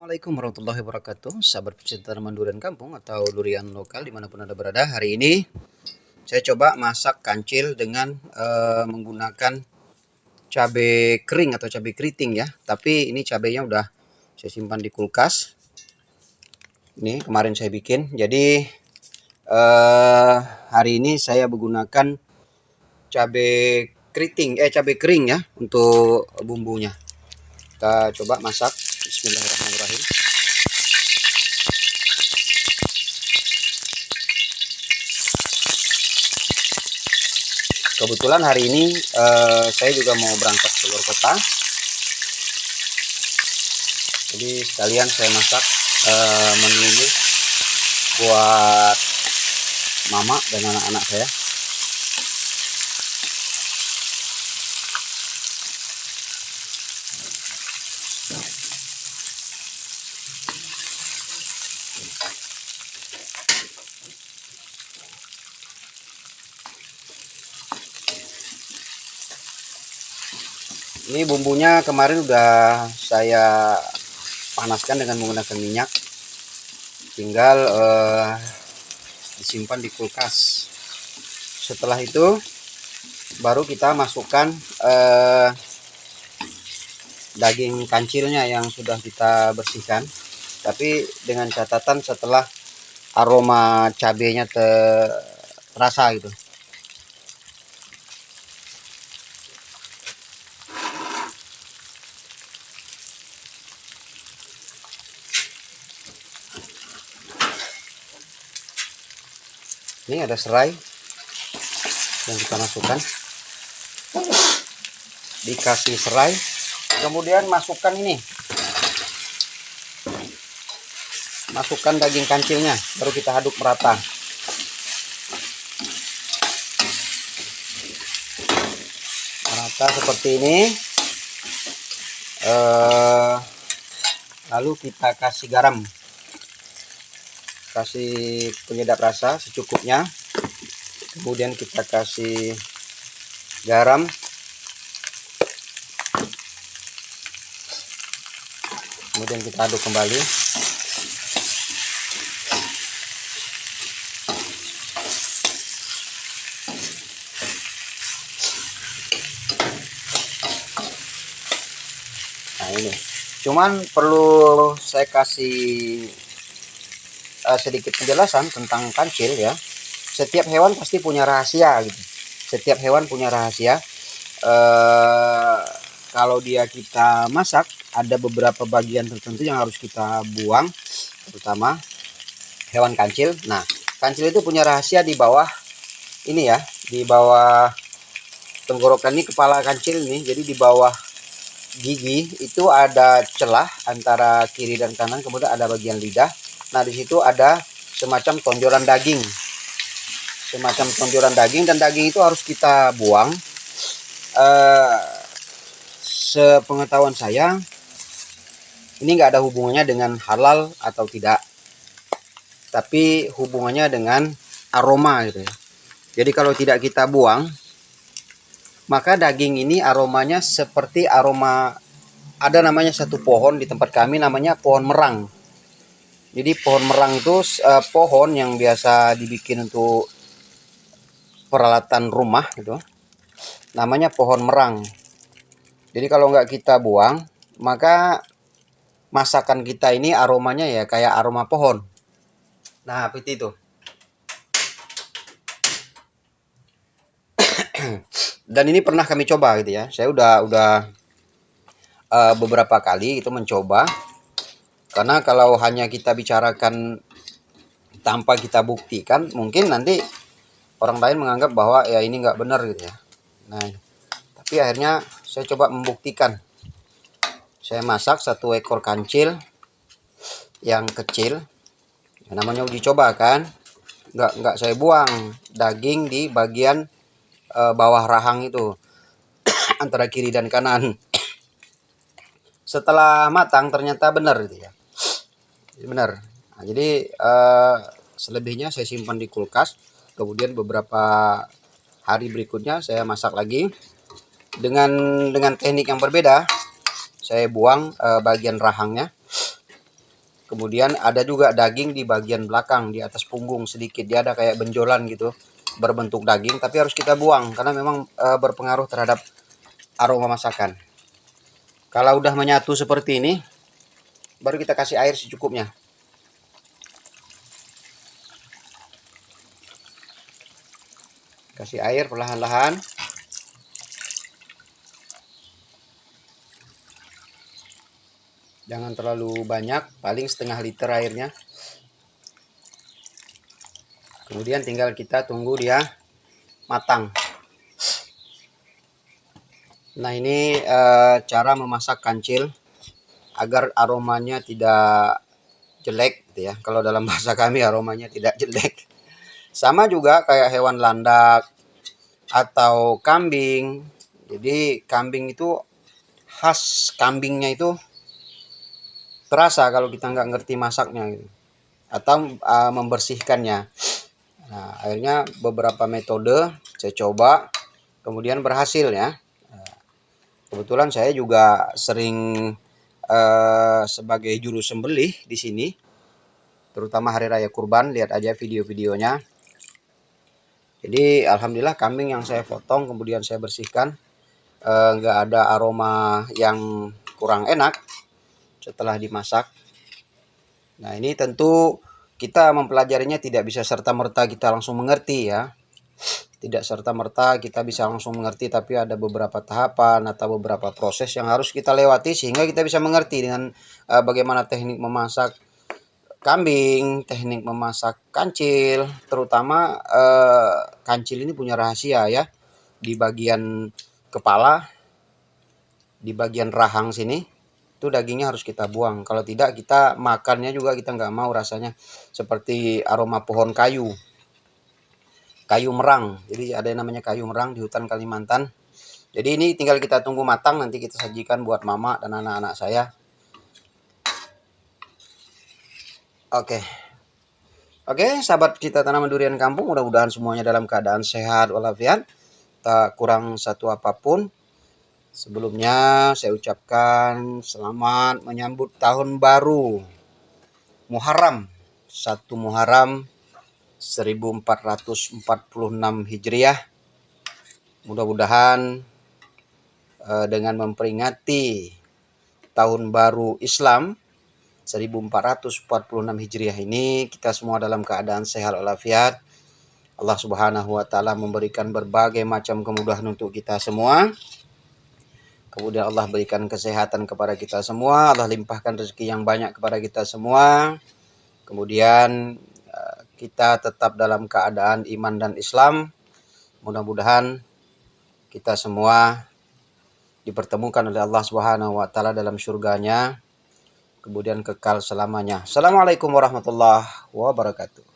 Assalamualaikum warahmatullahi wabarakatuh, sahabat pecinta tanaman durian kampung atau durian lokal dimanapun Anda berada. Hari ini saya coba masak kancil dengan menggunakan cabai kering atau cabai keriting ya. Tapi ini cabainya udah saya simpan di kulkas. Ini kemarin saya bikin. Jadi hari ini saya menggunakan cabai kering ya untuk bumbunya. Kita coba masak. Bismillahirrahmanirrahim. Kebetulan hari ini saya juga mau berangkat keluar kota, jadi sekalian saya masak menu ini buat mama dan anak-anak saya. Ini bumbunya kemarin udah saya panaskan dengan menggunakan minyak, tinggal disimpan di kulkas. Setelah itu baru kita masukkan daging kancilnya yang sudah kita bersihkan, tapi dengan catatan setelah aroma cabenya terasa gitu. Ini ada serai yang kita masukkan, dikasih serai, kemudian masukkan masukkan daging kancilnya, baru kita aduk merata. Merata seperti ini. Lalu kita kasih garam, kasih penyedap rasa secukupnya, kemudian kita kasih garam, kemudian kita aduk kembali. Nah ini cuman perlu saya kasih sedikit penjelasan tentang kancil ya. Setiap hewan pasti punya rahasia gitu. Setiap hewan punya rahasia. Kalau dia kita masak, ada beberapa bagian tertentu yang harus kita buang, terutama hewan kancil. Nah, kancil itu punya rahasia di bawah ini ya, di bawah tenggorokan ini, kepala kancil ini. Jadi di bawah gigi itu ada celah antara kiri dan kanan, kemudian ada bagian lidah. Nah, di situ ada semacam tonjolan daging. Dan daging itu harus kita buang. Sepengetahuan saya, ini nggak ada hubungannya dengan halal atau tidak, tapi hubungannya dengan aroma gitu ya. Jadi kalau tidak kita buang, maka daging ini aromanya seperti aroma, ada namanya satu pohon di tempat kami namanya pohon merang. Jadi pohon merang itu pohon yang biasa dibikin untuk peralatan rumah gitu. Namanya pohon merang. Jadi kalau nggak kita buang, maka masakan kita ini aromanya ya kayak aroma pohon. Nah, seperti itu. Dan ini pernah kami coba gitu ya. Saya udah beberapa kali itu mencoba. Karena kalau hanya kita bicarakan tanpa kita buktikan, mungkin nanti orang lain menganggap bahwa ya ini nggak benar gitu ya. Nah, tapi akhirnya saya coba membuktikan. Saya masak satu ekor kancil yang kecil. Ya, namanya uji coba kan. Nggak saya buang daging di bagian bawah rahang itu antara kiri dan kanan. Setelah matang ternyata benar gitu ya. Benar. Nah, jadi selebihnya saya simpan di kulkas. Kemudian beberapa hari berikutnya saya masak lagi dengan teknik yang berbeda. Saya buang bagian rahangnya, Kemudian ada juga daging di bagian belakang, di atas punggung sedikit. Dia ada kayak benjolan gitu, berbentuk daging, tapi harus kita buang karena memang berpengaruh terhadap aroma masakan. Kalau udah menyatu seperti ini, baru kita kasih air secukupnya. Kasih air perlahan-lahan. Jangan terlalu banyak, paling setengah liter airnya. Kemudian tinggal kita tunggu dia matang. Nah, ini cara memasak kancil agar aromanya tidak jelek gitu ya. Kalau dalam bahasa kami aromanya tidak jelek. Sama juga kayak hewan landak atau kambing. Jadi kambing itu khas kambingnya itu terasa kalau kita nggak ngerti masaknya gitu. Atau membersihkannya. Nah, akhirnya beberapa metode saya coba, kemudian berhasil ya. Kebetulan saya juga sering sebagai juru sembelih di sini, terutama hari raya kurban. Lihat aja video-videonya. Jadi alhamdulillah kambing yang saya potong kemudian saya bersihkan, nggak ada aroma yang kurang enak setelah dimasak. Nah, ini tentu kita mempelajarinya tidak bisa serta-merta kita langsung mengerti ya. Tidak serta-merta kita bisa langsung mengerti, tapi ada beberapa tahapan atau beberapa proses yang harus kita lewati sehingga kita bisa mengerti dengan bagaimana teknik memasak kambing, teknik memasak kancil, terutama kancil ini punya rahasia ya. Di bagian kepala, di bagian rahang sini, itu dagingnya harus kita buang. Kalau tidak kita makannya juga kita nggak mau, rasanya seperti aroma pohon kayu merang. Jadi ada yang namanya kayu merang di hutan Kalimantan. Jadi ini tinggal kita tunggu matang, nanti kita sajikan buat mama dan anak-anak saya. Oke. Oke, sahabat kita tanaman durian kampung, mudah-mudahan semuanya dalam keadaan sehat walafiat, tak kurang satu apapun. Sebelumnya saya ucapkan selamat menyambut tahun baru Muharram, 1 Muharram 1446 Hijriah. Mudah-mudahan dengan memperingati tahun baru Islam 1446 Hijriah ini, kita semua dalam keadaan sehat walafiat. Allah Subhanahu wa taala memberikan berbagai macam kemudahan untuk kita semua. Kemudian Allah berikan kesehatan kepada kita semua, Allah limpahkan rezeki yang banyak kepada kita semua. Kemudian kita tetap dalam keadaan iman dan Islam. Mudah-mudahan kita semua dipertemukan oleh Allah Subhanahu wa taala dalam surganya, kemudian kekal selamanya. Assalamualaikum warahmatullahi wabarakatuh.